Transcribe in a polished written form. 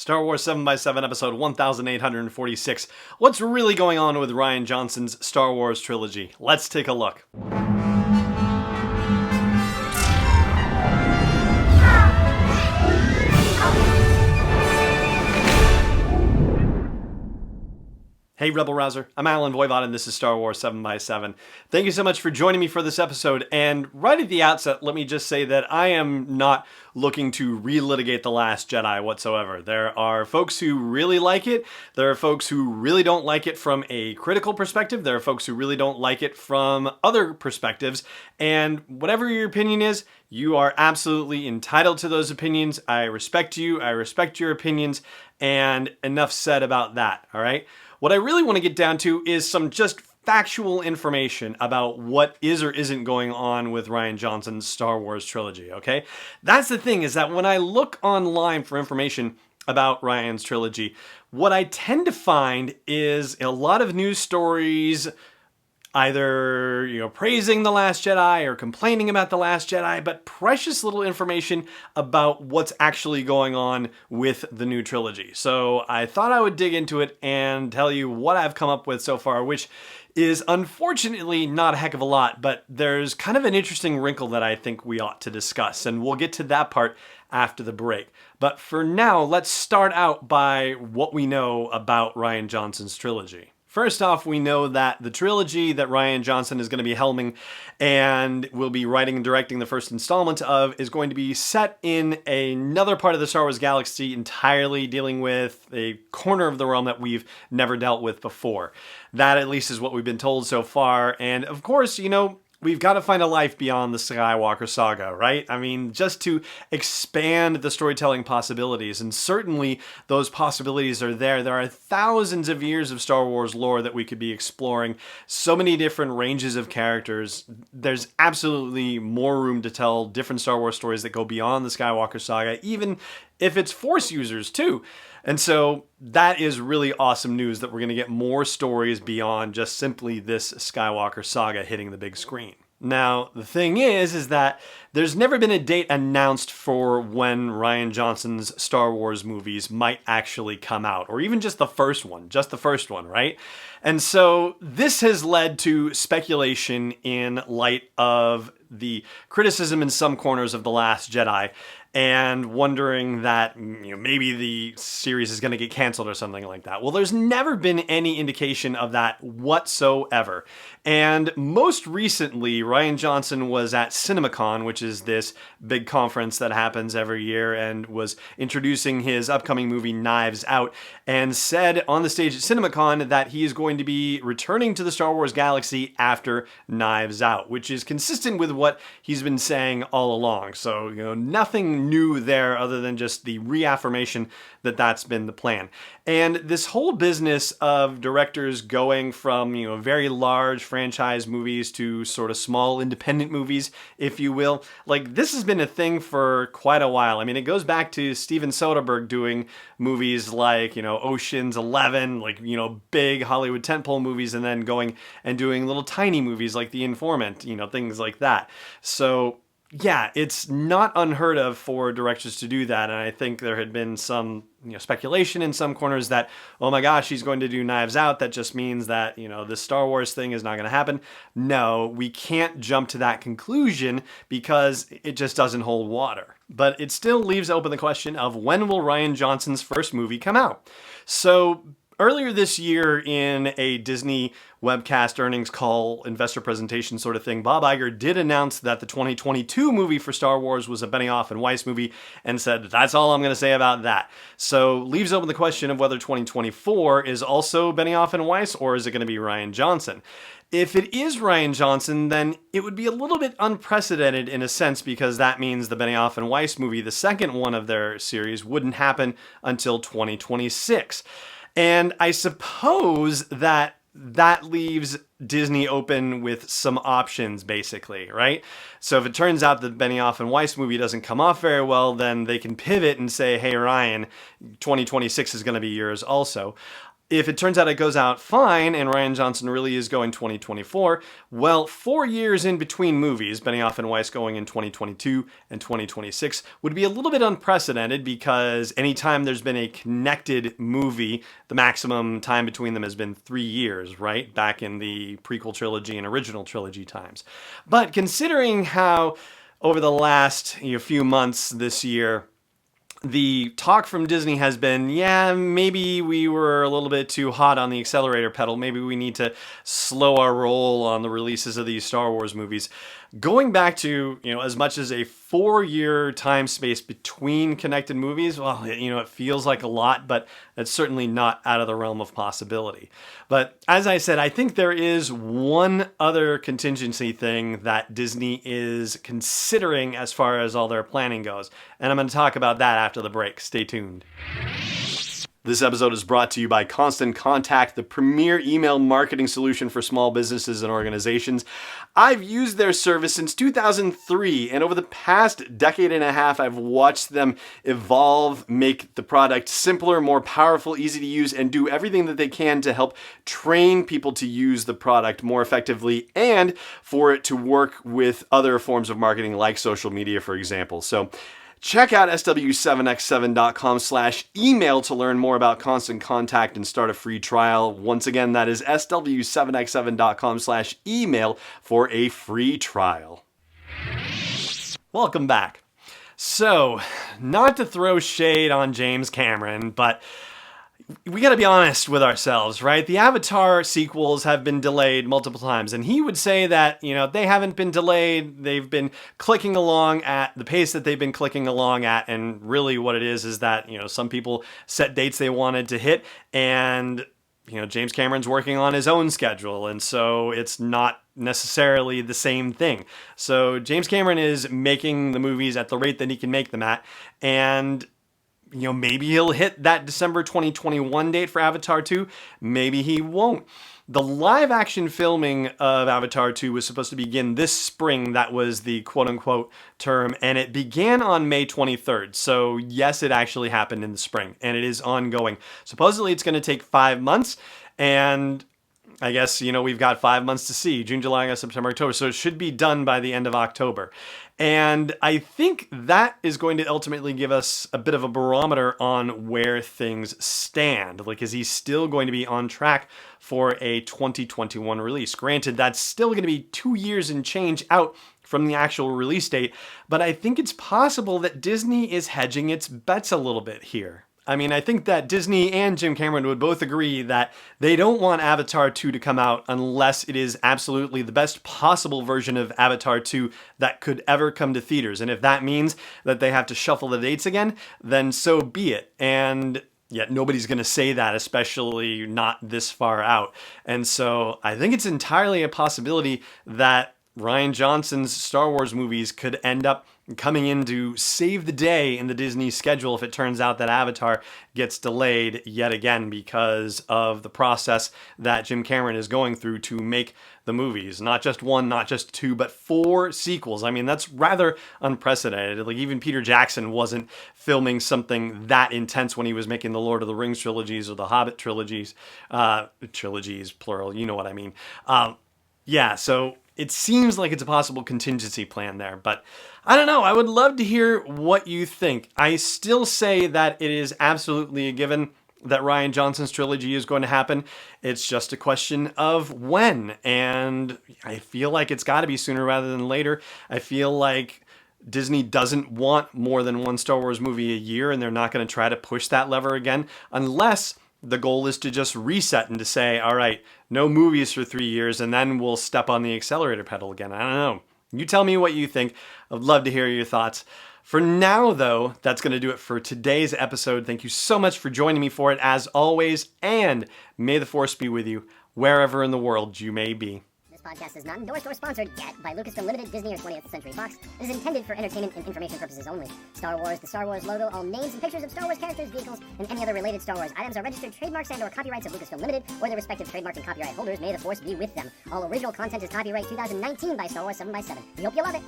Star Wars 7x7 episode 1846. What's really going on with Rian Johnson's Star Wars trilogy? Let's take a look. Hey Rebel Rouser, I'm Alan Voivod and this is Star Wars 7x7. Thank you so much for joining me for this episode, and right at the outset, let me just say that I am not looking to re-litigate The Last Jedi whatsoever. There are folks who really like it, there are folks who really don't like it from a critical perspective, there are folks who really don't like it from other perspectives, and whatever your opinion is, you are absolutely entitled to those opinions. I respect you, I respect your opinions, and enough said about that, alright? What I really want to get down to is some just factual information about what is or isn't going on with Rian Johnson's Star Wars trilogy, okay? That's the thing, is that when I look online for information about Rian's trilogy, what I tend to find is a lot of news stories either, praising The Last Jedi or complaining about The Last Jedi, but precious little information about what's actually going on with the new trilogy. So I thought I would dig into it and tell you what I've come up with so far, which is unfortunately not a heck of a lot, but there's kind of an interesting wrinkle that I think we ought to discuss, and we'll get to that part after the break. But for now, let's start out by what we know about Rian Johnson's trilogy. First off, we know that the trilogy that Rian Johnson is going to be helming and will be writing and directing the first installment of is going to be set in another part of the Star Wars galaxy entirely, dealing with a corner of the realm that we've never dealt with before. That at least is what we've been told so far, and of course, we've got to find a life beyond the Skywalker saga, right? I mean, just to expand the storytelling possibilities, and certainly those possibilities are there. There are thousands of years of Star Wars lore that we could be exploring, so many different ranges of characters. There's absolutely more room to tell different Star Wars stories that go beyond the Skywalker saga, even if it's Force users too. And so that is really awesome news that we're going to get more stories beyond just simply this Skywalker saga hitting the big screen. Now, the thing is that there's never been a date announced for when Rian Johnson's Star Wars movies might actually come out, or even just the first one, right? And so this has led to speculation in light of the criticism in some corners of The Last Jedi, and wondering that maybe the series is going to get canceled or something like that. Well, there's never been any indication of that whatsoever. And most recently, Rian Johnson was at CinemaCon, which is this big conference that happens every year, and was introducing his upcoming movie Knives Out, and said on the stage at CinemaCon that he is going to be returning to the Star Wars galaxy after Knives Out, which is consistent with what he's been saying all along. So, nothing new there other than just the reaffirmation that that's been the plan. And this whole business of directors going from, very large franchise movies to sort of small independent movies, if you will, like this has been a thing for quite a while. I mean, it goes back to Steven Soderbergh doing movies like, Ocean's 11, like, big Hollywood tentpole movies, and then going and doing little tiny movies like The Informant, things like that. So yeah, it's not unheard of for directors to do that, and I think there had been some speculation in some corners that, oh my gosh, he's going to do Knives Out, that just means that, this Star Wars thing is not going to happen. No, we can't jump to that conclusion because it just doesn't hold water. But it still leaves open the question of when will Rian Johnson's first movie come out? So earlier this year, in a Disney webcast earnings call, investor presentation sort of thing, Bob Iger did announce that the 2022 movie for Star Wars was a Benioff and Weiss movie, and said, that's all I'm going to say about that. So leaves open the question of whether 2024 is also Benioff and Weiss, or is it going to be Rian Johnson? If it is Rian Johnson, then it would be a little bit unprecedented in a sense, because that means the Benioff and Weiss movie, the second one of their series, wouldn't happen until 2026. And I suppose that leaves Disney open with some options, basically, right? So if it turns out that Benioff and Weiss movie doesn't come off very well, then they can pivot and say, hey, Ryan, 2026 is going to be yours also. if it turns out it goes out fine and Rian Johnson really is going 2024, well, 4 years in between movies, Benioff and Weiss going in 2022 and 2026, would be a little bit unprecedented because anytime there's been a connected movie, the maximum time between them has been 3 years, right? Back in the prequel trilogy and original trilogy times. But considering how over the last few months this year, the talk from Disney has been, yeah, maybe we were a little bit too hot on the accelerator pedal. Maybe we need to slow our roll on the releases of these Star Wars movies. Going back to, as much as a 4-year time space between connected movies, well, it feels like a lot, but it's certainly not out of the realm of possibility. But as I said, I think there is one other contingency thing that Disney is considering as far as all their planning goes. And I'm going to talk about that after the break. Stay tuned. This episode is brought to you by Constant Contact, the premier email marketing solution for small businesses and organizations. I've used their service since 2003, and over the past decade and a half, I've watched them evolve, make the product simpler, more powerful, easy to use, and do everything that they can to help train people to use the product more effectively and for it to work with other forms of marketing like social media, for example. So check out sw7x7.com/email to learn more about Constant Contact and start a free trial. Once again, that is sw7x7.com/email for a free trial. Welcome back. So, not to throw shade on James Cameron, but we got to be honest with ourselves, right? The Avatar sequels have been delayed multiple times, and he would say that, they haven't been delayed. They've been clicking along at the pace that they've been clicking along at, and really what it is that, some people set dates they wanted to hit, and, James Cameron's working on his own schedule, and so it's not necessarily the same thing. So James Cameron is making the movies at the rate that he can make them at, and maybe he'll hit that December 2021 date for Avatar 2. Maybe he won't. The live action filming of Avatar 2 was supposed to begin this spring. That was the quote unquote term. And it began on May 23rd. So yes, it actually happened in the spring and it is ongoing. Supposedly it's going to take 5 months. And I guess, we've got 5 months to see, June, July, August, September, October. So it should be done by the end of October. And I think that is going to ultimately give us a bit of a barometer on where things stand. Like, is he still going to be on track for a 2021 release? Granted, that's still going to be 2 years and change out from the actual release date, but I think it's possible that Disney is hedging its bets a little bit here. I mean, I think that Disney and Jim Cameron would both agree that they don't want Avatar 2 to come out unless it is absolutely the best possible version of Avatar 2 that could ever come to theaters. And if that means that they have to shuffle the dates again, then so be it. And yet nobody's going to say that, especially not this far out. And so I think it's entirely a possibility that Rian Johnson's Star Wars movies could end up coming in to save the day in the Disney schedule if it turns out that Avatar gets delayed yet again because of the process that Jim Cameron is going through to make the movies. Not just one, not just two, but 4 sequels. I mean, that's rather unprecedented. Like, even Peter Jackson wasn't filming something that intense when he was making the Lord of the Rings trilogies or the Hobbit trilogies. Trilogies, plural, you know what I mean. Yeah, so it seems like it's a possible contingency plan there, but I don't know. I would love to hear what you think. I still say that it is absolutely a given that Rian Johnson's trilogy is going to happen. It's just a question of when, and I feel like it's got to be sooner rather than later. I feel like Disney doesn't want more than one Star Wars movie a year, and they're not going to try to push that lever again unless the goal is to just reset and to say, all right, no movies for 3 years, and then we'll step on the accelerator pedal again. I don't know. You tell me what you think. I'd love to hear your thoughts. For now, though, that's going to do it for today's episode. Thank you so much for joining me for it, as always, and may the Force be with you wherever in the world you may be. This podcast is not endorsed or sponsored yet by Lucasfilm Limited, Disney, or 20th Century Fox. It is intended for entertainment and information purposes only. Star Wars, the Star Wars logo, all names and pictures of Star Wars characters, vehicles, and any other related Star Wars items are registered trademarks and/or copyrights of Lucasfilm Limited or their respective trademark and copyright holders. May the Force be with them. All original content is copyright 2019 by Star Wars 7x7. We hope you love it.